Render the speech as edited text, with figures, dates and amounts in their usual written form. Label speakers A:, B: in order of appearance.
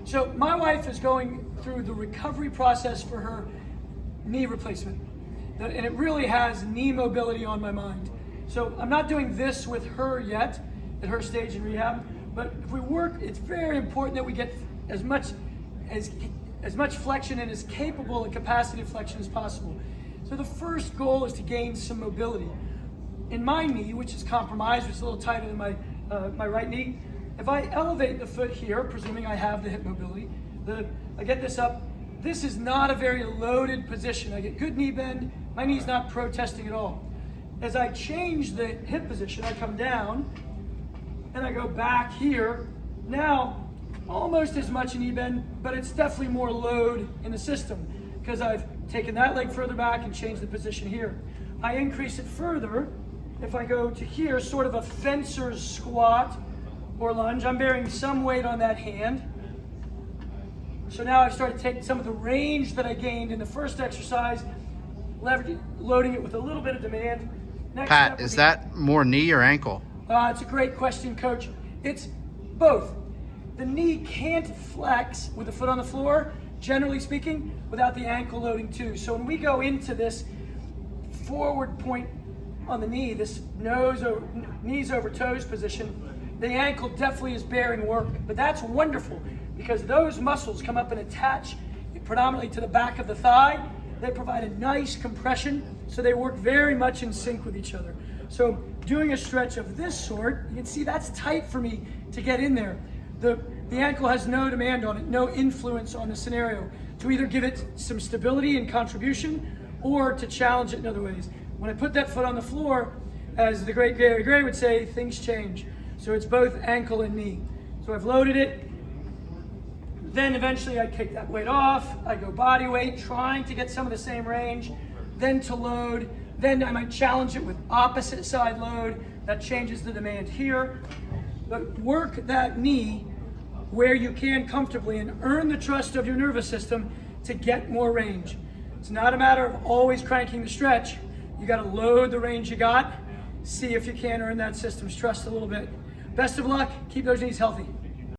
A: So my wife is going through the recovery process for her knee replacement. And it really has knee mobility on my mind. So I'm not doing this with her yet, at her stage in rehab, but if we work, it's very important that we get as much flexion and as capable a capacity of flexion as possible. So the first goal is to gain some mobility. In my knee, which is compromised, which is a little tighter than my right knee, if I elevate the foot here, presuming I have the hip mobility, I get this up. This is not a very loaded position. I get good knee bend. My knee's not protesting at all. As I change the hip position, I come down and I go back here. Now, almost as much knee bend, but it's definitely more load in the system because I've taken that leg further back and changed the position here. I increase it further if I go to here, sort of a fencer's squat or lunge. I'm bearing some weight on that hand. So now I've started taking some of the range that I gained in the first exercise, loading it with a little bit of demand. Next
B: Pat, is that more knee or ankle?
A: It's a great question, Coach. It's both. The knee can't flex with the foot on the floor, generally speaking, without the ankle loading too. So when we go into this forward point on the knee, this knees over toes position, the ankle definitely is bearing work. But that's wonderful because those muscles come up and attach predominantly to the back of the thigh. They provide a nice compression, so they work very much in sync with each other. So doing a stretch of this sort, you can see that's tight for me to get in there. The ankle has no demand on it, no influence on the scenario, to either give it some stability and contribution or to challenge it in other ways. When I put that foot on the floor, as the great Gary Gray would say, things change. So it's both ankle and knee. So I've loaded it. Then eventually I take that weight off. I go body weight, trying to get some of the same range. Then to load. Then I might challenge it with opposite side load. That changes the demand here. But work that knee where you can comfortably and earn the trust of your nervous system to get more range. It's not a matter of always cranking the stretch. You got to load the range you got. See if you can earn that system's trust a little bit. Best of luck. Keep those knees healthy.